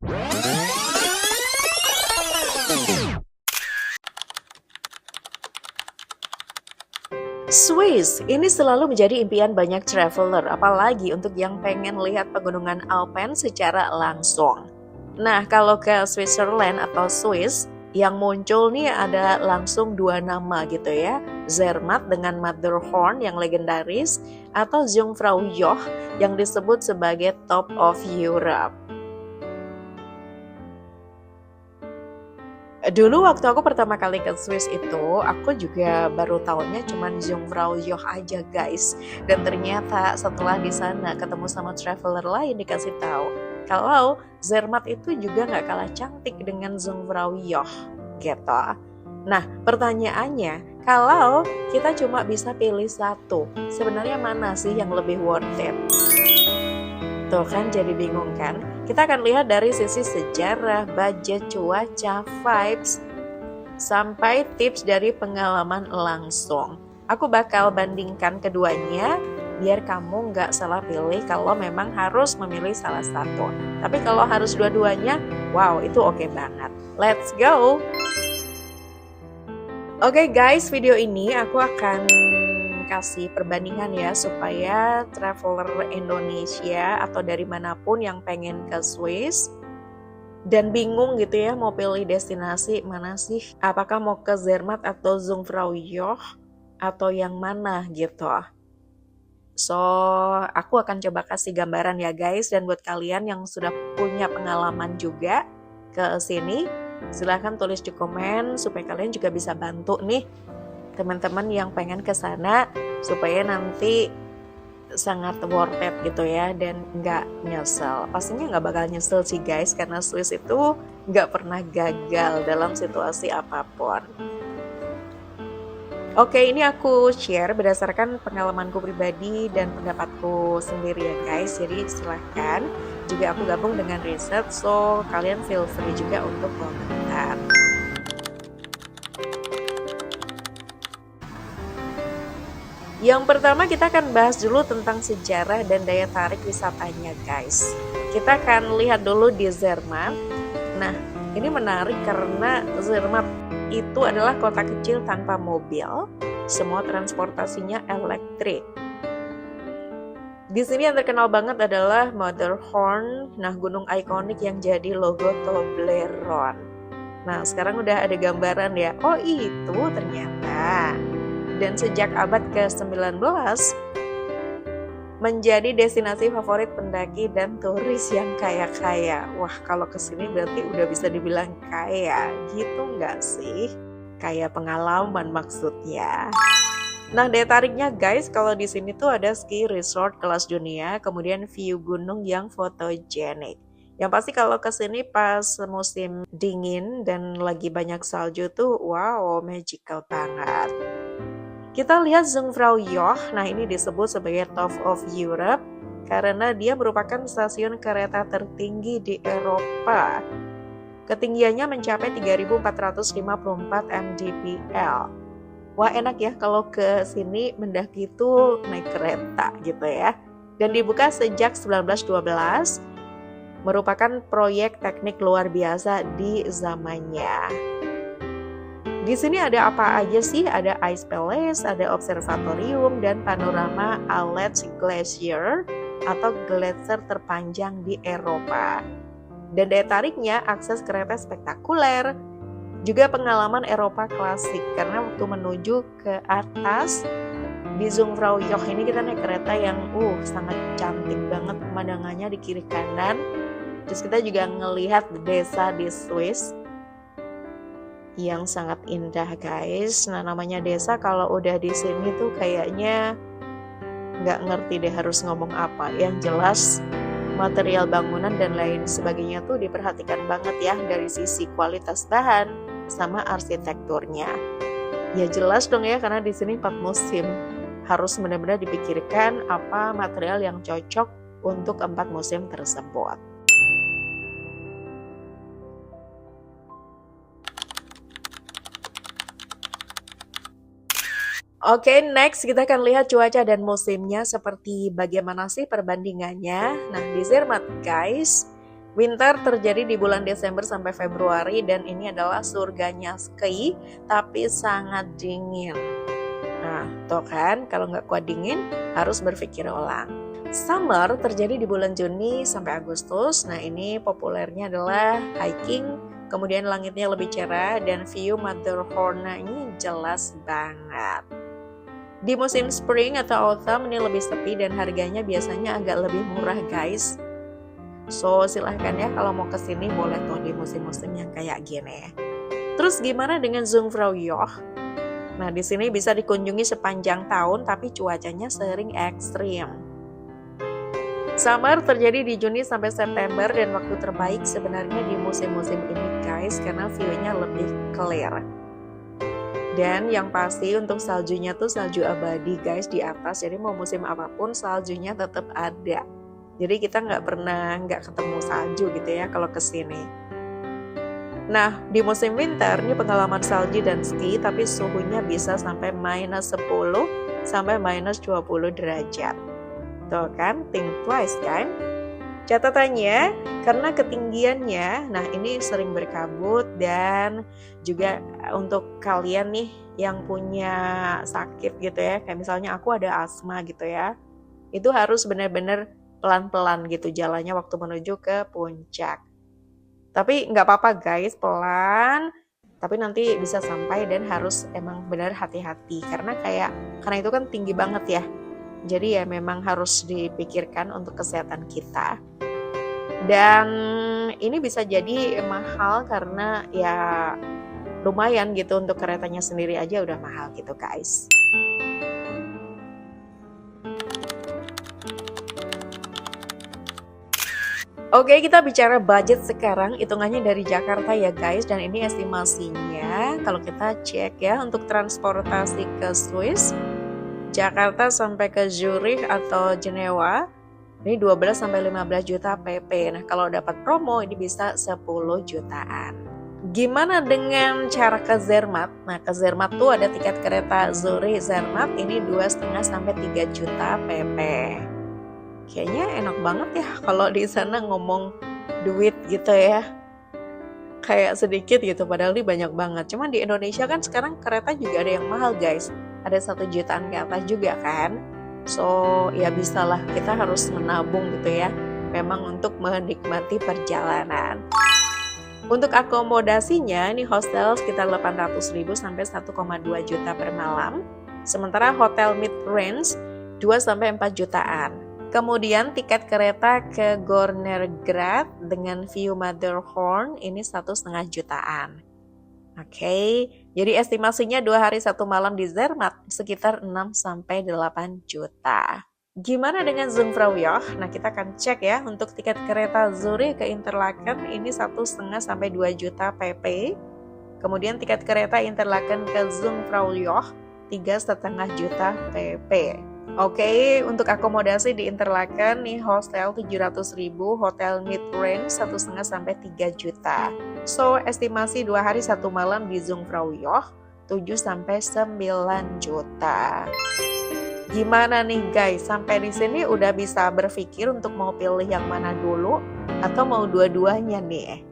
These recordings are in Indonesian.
Swiss ini selalu menjadi impian banyak traveler, apalagi untuk yang pengen lihat pegunungan Alpen secara langsung. Nah, kalau ke Switzerland atau Swiss, yang muncul nih ada langsung dua nama gitu ya, Zermatt dengan Matterhorn yang legendaris, atau Jungfraujoch yang disebut sebagai Top of Europe. Dulu waktu aku pertama kali ke Swiss itu, aku juga baru tahunya cuman Jungfraujoch aja guys. Dan ternyata setelah di sana ketemu sama traveler lain dikasih tahu kalau Zermatt itu juga nggak kalah cantik dengan Jungfraujoch gitu. Nah pertanyaannya, kalau kita cuma bisa pilih satu, sebenarnya mana sih yang lebih worth it? Tuh kan jadi bingung kan? Kita akan lihat dari sisi sejarah, budget, cuaca, vibes, sampai tips dari pengalaman langsung. Aku bakal bandingkan keduanya biar kamu nggak salah pilih kalau memang harus memilih salah satu. Tapi kalau harus dua-duanya, wow itu oke banget. Let's go! Oke guys, video ini aku akan kasih perbandingan ya supaya traveler Indonesia atau dari manapun yang pengen ke Swiss dan bingung gitu ya mau pilih destinasi mana sih, apakah mau ke Zermatt atau Jungfraujoch atau yang mana gitu. So aku akan coba kasih gambaran ya guys, dan buat kalian yang sudah punya pengalaman juga ke sini, silahkan tulis di komen supaya kalian juga bisa bantu nih teman-teman yang pengen ke sana supaya nanti sangat worth it gitu ya dan nggak nyesel. Pastinya nggak bakal nyesel sih guys, karena Swiss itu nggak pernah gagal dalam situasi apapun. Oke, ini aku share berdasarkan pengalamanku pribadi dan pendapatku sendiri ya guys. Jadi silahkan, juga aku gabung dengan riset, so kalian feel free juga untuk komentar. Yang pertama kita akan bahas dulu tentang sejarah dan daya tarik wisatanya guys. Kita akan lihat dulu di Zermatt. Nah ini menarik karena Zermatt itu adalah kota kecil tanpa mobil. Semua transportasinya elektrik. Di sini yang terkenal banget adalah Matterhorn, nah gunung ikonik yang jadi logo Toblerone. Nah sekarang udah ada gambaran ya, oh itu ternyata. Dan sejak abad ke-19 menjadi destinasi favorit pendaki dan turis yang kaya-kaya. Wah, kalau kesini berarti udah bisa dibilang kaya, gitu nggak sih? Kayak pengalaman maksudnya. Nah, daya tariknya guys, kalau di sini tuh ada ski resort kelas dunia, kemudian view gunung yang fotogenik. Yang pasti kalau kesini pas musim dingin dan lagi banyak salju tuh, wow, magical banget. Kita lihat Jungfraujoch, nah ini disebut sebagai Top of Europe karena dia merupakan stasiun kereta tertinggi di Eropa. Ketinggiannya mencapai 3.454 mdpl. Wah enak ya kalau ke sini mendaki itu naik kereta gitu ya. Dan dibuka sejak 1912, merupakan proyek teknik luar biasa di zamannya. Di sini ada apa aja sih? Ada Ice Palace, ada observatorium, dan panorama Aletsch Glacier atau gletser terpanjang di Eropa. Dan daya tariknya akses kereta spektakuler, juga pengalaman Eropa klasik karena waktu menuju ke atas di Jungfraujoch ini kita naik kereta yang sangat cantik banget pemandangannya di kiri kanan. Terus kita juga ngelihat desa di Swiss yang sangat indah guys. Nah namanya desa kalau udah di sini tuh kayaknya nggak ngerti deh harus ngomong apa. Yang jelas material bangunan dan lain sebagainya tuh diperhatikan banget ya dari sisi kualitas bahan sama arsitekturnya. Ya jelas dong ya karena di sini 4 musim. Harus benar-benar dipikirkan apa material yang cocok untuk 4 musim tersebut. Oke, next kita akan lihat cuaca dan musimnya seperti bagaimana sih perbandingannya. Nah, di Zermatt guys, Winter terjadi di bulan Desember sampai Februari dan ini adalah surganya ski, tapi sangat dingin. Nah, tuh kan, kalau nggak kuat dingin harus berpikir ulang. Summer terjadi di bulan Juni sampai Agustus. Nah, ini populernya adalah hiking, kemudian langitnya lebih cerah dan view Matterhorn ini jelas banget. Di musim spring atau autumn ini lebih sepi dan harganya biasanya agak lebih murah, guys. So, silahkan ya kalau mau kesini boleh tuh di musim-musim yang kayak gini. Terus gimana dengan Jungfraujoch? Nah, di sini bisa dikunjungi sepanjang tahun tapi cuacanya sering ekstrim. Summer terjadi di Juni sampai September dan waktu terbaik sebenarnya di musim-musim ini, guys, karena view-nya lebih clear. Dan yang pasti untuk saljunya tuh salju abadi, guys, di atas. Jadi mau musim apapun saljunya tetap ada. Jadi kita nggak ketemu salju gitu ya kalau kesini. Nah, di musim winter ini pengalaman salju dan ski, tapi suhunya bisa sampai minus 10 sampai minus 20 derajat. Tuh kan, think twice kan? Catatannya, karena ketinggiannya, nah ini sering berkabut dan juga untuk kalian nih yang punya sakit gitu ya, kayak misalnya aku ada asma gitu ya, itu harus benar-benar pelan-pelan gitu jalannya waktu menuju ke puncak. Tapi nggak apa-apa guys, pelan, tapi nanti bisa sampai dan harus emang benar hati-hati karena itu kan tinggi banget ya. Jadi ya memang harus dipikirkan untuk kesehatan kita. Dan ini bisa jadi mahal karena ya lumayan gitu untuk keretanya sendiri aja udah mahal gitu guys. Oke, kita bicara budget sekarang, hitungannya dari Jakarta ya guys, dan ini estimasinya kalau kita cek ya untuk transportasi ke Swiss, Jakarta sampai ke Zurich atau Jenewa, ini 12 sampai 15 juta PP. Nah, kalau dapat promo ini bisa 10 jutaan. Gimana dengan cara ke Zermatt? Nah, ke Zermatt tuh ada tiket kereta Zurich Zermatt ini 2,5 sampai 3 juta PP. Kayaknya enak banget ya kalau di sana ngomong duit gitu ya. Kayak sedikit gitu padahal ini banyak banget. Cuman di Indonesia kan sekarang kereta juga ada yang mahal guys. Ada 1 jutaan ke atas juga kan. So ya bisalah, kita harus menabung gitu ya. Memang untuk menikmati perjalanan. Untuk akomodasinya ini hostel sekitar 800.000 sampai 1,2 juta per malam. Sementara hotel mid range 2 sampai 4 jutaan. Kemudian tiket kereta ke Gornergracht dengan view Matterhorn ini 1,5 jutaan. Oke, jadi estimasinya 2 hari 1 malam di Zermatt sekitar 6 sampai 8 juta. Gimana dengan Jungfraujoch? Nah, kita akan cek ya untuk tiket kereta Zurich ke Interlaken ini 1,5 sampai 2 juta PP. Kemudian tiket kereta Interlaken ke Jungfraujoch 3,5 juta PP. Oke, untuk akomodasi di Interlaken nih hostel 700.000, hotel mid range 1,5 sampai 3 juta. So, estimasi 2 hari 1 malam di Jungfraujoch 7 sampai 9 juta. Gimana nih guys? Sampai di sini udah bisa berpikir untuk mau pilih yang mana dulu atau mau dua-duanya nih?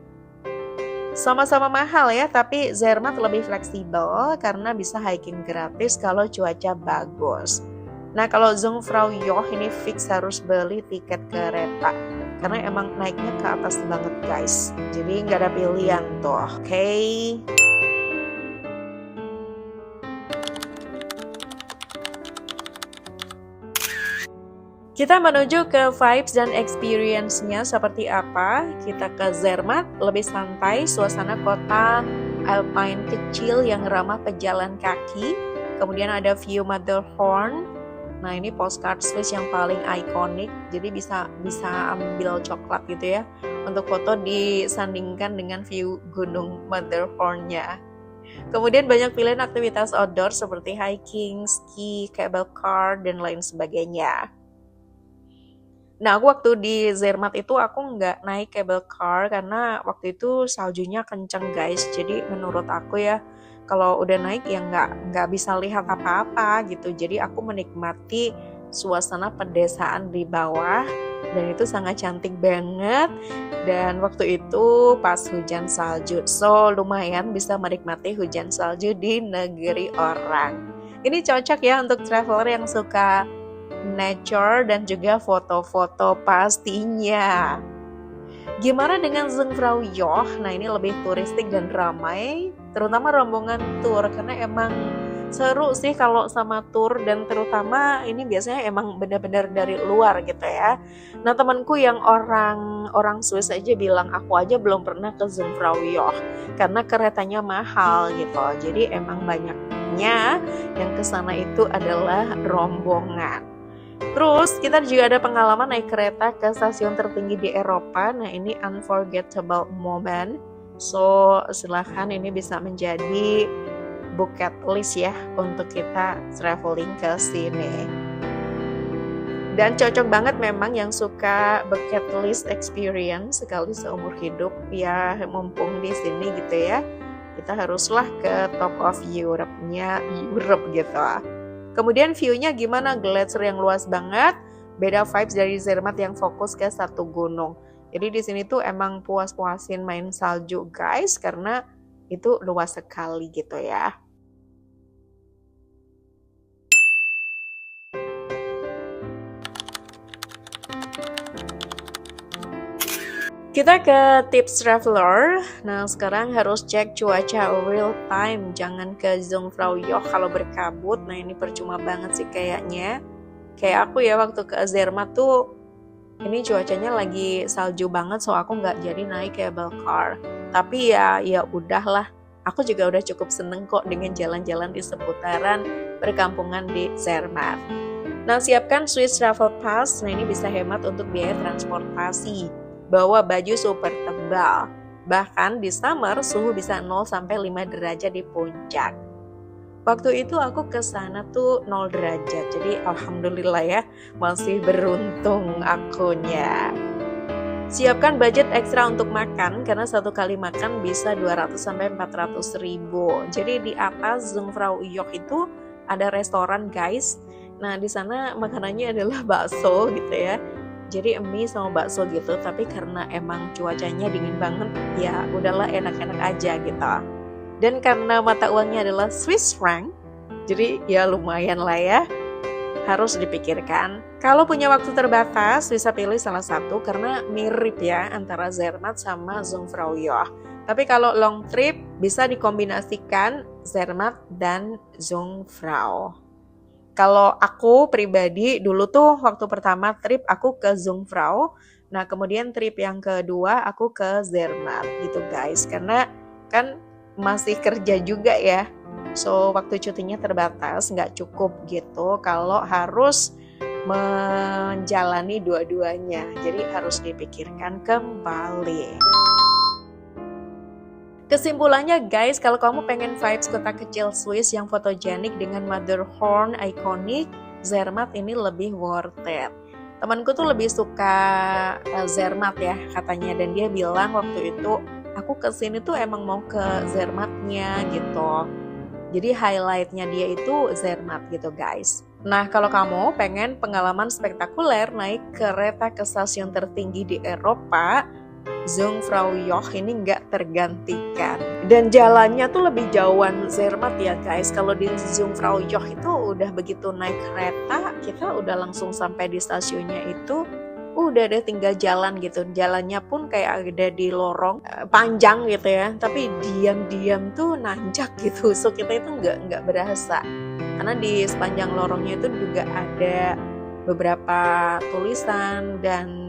Sama-sama mahal ya, tapi Zermatt lebih fleksibel karena bisa hiking gratis kalau cuaca bagus. Nah, kalau Jungfraujoch ini fix harus beli tiket kereta karena emang naiknya ke atas banget guys. Jadi nggak ada pilihan tuh. Oke. Kita menuju ke vibes dan experience-nya seperti apa. Kita ke Zermatt, lebih santai, suasana kota alpine kecil yang ramah pejalan kaki. Kemudian ada view Matterhorn. Nah, ini postcard Swiss yang paling ikonik, jadi bisa ambil coklat gitu ya untuk foto disandingkan dengan view gunung Matterhorn-nya. Kemudian banyak pilihan aktivitas outdoor seperti hiking, ski, cable car, dan lain sebagainya. Nah, waktu di Zermatt itu aku nggak naik cable car karena waktu itu saljunya kenceng guys, jadi menurut aku ya kalau udah naik ya nggak bisa lihat apa-apa gitu. Jadi aku menikmati suasana pedesaan di bawah Dan itu sangat cantik banget. Dan waktu itu pas hujan salju, so lumayan bisa menikmati hujan salju di negeri orang. Ini cocok ya untuk traveler yang suka nature dan juga foto-foto pastinya. Gimana dengan Jungfraujoch? Nah, ini lebih turistik dan ramai, terutama rombongan tour, karena emang seru sih kalau sama tour, dan terutama ini biasanya emang benar-benar dari luar gitu ya. Nah, temanku yang orang Swiss aja bilang aku aja belum pernah ke Jungfraujoch karena keretanya mahal gitu. Jadi emang banyaknya yang ke sana itu adalah rombongan. Terus kita juga ada pengalaman naik kereta ke stasiun tertinggi di Eropa. Nah, ini unforgettable moment. So silahkan ini bisa menjadi bucket list ya untuk kita traveling ke sini. Dan cocok banget memang yang suka bucket list experience sekali seumur hidup ya, mumpung di sini gitu ya. Kita haruslah ke top of Europe-nya Europe gitu. Kemudian view-nya gimana? Glacier yang luas banget. Beda vibes dari Zermatt yang fokus ke satu gunung. Jadi di sini tuh emang puas-puasin main salju guys, karena itu luas sekali gitu ya. Kita ke tips traveler. Nah, sekarang harus cek cuaca real time. Jangan ke Jungfraujoch kalau berkabut. Nah, ini percuma banget sih kayaknya. Kayak aku ya waktu ke Zermatt tuh, ini cuacanya lagi salju banget, so aku nggak jadi naik cable car. Tapi ya udahlah. Aku juga udah cukup seneng kok dengan jalan-jalan di seputaran perkampungan di Zermatt. Nah, siapkan Swiss Travel Pass. Nah, ini bisa hemat untuk biaya transportasi. Bawa baju super tebal. Bahkan di summer suhu bisa 0-5 derajat di puncak. Waktu itu aku ke sana tuh 0 derajat. Jadi alhamdulillah ya, masih beruntung akunya. Siapkan budget ekstra untuk makan karena satu kali makan bisa 200-400 ribu. Jadi di atas Jungfraujoch itu ada restoran guys. Nah, di sana makanannya adalah bakso gitu ya. Jadi mie sama bakso gitu, tapi karena emang cuacanya dingin banget, ya udahlah enak-enak aja gitu. Dan karena mata uangnya adalah Swiss franc, jadi ya lumayan lah ya, harus dipikirkan. Kalau punya waktu terbatas, bisa pilih salah satu karena mirip ya antara Zermatt sama Jungfraujoch. Tapi kalau long trip, bisa dikombinasikan Zermatt dan Jungfrau. Kalau aku pribadi dulu tuh waktu pertama trip aku ke Jungfrau, nah kemudian trip yang kedua aku ke Zermatt gitu guys, karena kan masih kerja juga ya, so waktu cutinya terbatas, nggak cukup gitu kalau harus menjalani dua-duanya, jadi harus dipikirkan kembali. Kesimpulannya guys, kalau kamu pengen vibes kota kecil Swiss yang fotogenik dengan Matterhorn ikonik, Zermatt ini lebih worth it. Temanku tuh lebih suka Zermatt ya katanya, dan dia bilang waktu itu aku kesini tuh emang mau ke Zermattnya gitu. Jadi highlightnya dia itu Zermatt gitu guys. Nah, kalau kamu pengen pengalaman spektakuler naik kereta ke stasiun tertinggi di Eropa, Jungfraujoch ini nggak tergantikan. Dan jalannya tuh lebih jauhan Zermatt ya guys. Kalau di Jungfraujoch itu udah begitu naik kereta, kita udah langsung sampai di stasiunnya itu, udah deh tinggal jalan gitu. Jalannya pun kayak ada di lorong panjang gitu ya, tapi diam-diam tuh nanjak gitu. So kita itu nggak berasa. Karena di sepanjang lorongnya itu juga ada beberapa tulisan dan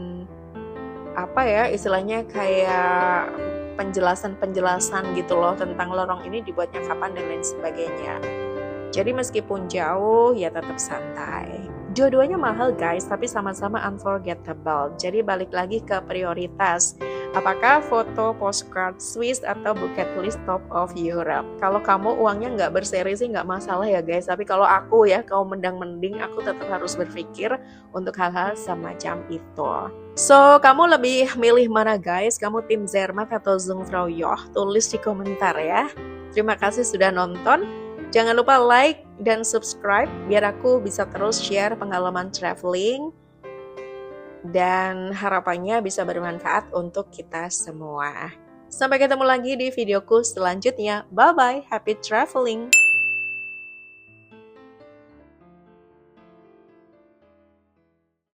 apa ya istilahnya kayak penjelasan gitu loh tentang lorong ini dibuatnya kapan dan lain sebagainya. Jadi meskipun jauh ya tetap santai. Dua-duanya mahal guys, tapi sama-sama unforgettable. Jadi balik lagi ke prioritas. Apakah foto postcard Swiss atau bucket list top of Europe? Kalau kamu uangnya nggak berseri sih nggak masalah ya guys. Tapi kalau aku ya, kaum mendang-mending, aku tetap harus berpikir untuk hal-hal semacam itu. So, kamu lebih milih mana guys? Kamu tim Zermatt atau Jungfraujoch? Tulis di komentar ya. Terima kasih sudah nonton. Jangan lupa like dan subscribe biar aku bisa terus share pengalaman traveling dan harapannya bisa bermanfaat untuk kita semua. Sampai ketemu lagi di videoku selanjutnya. Bye-bye, happy traveling!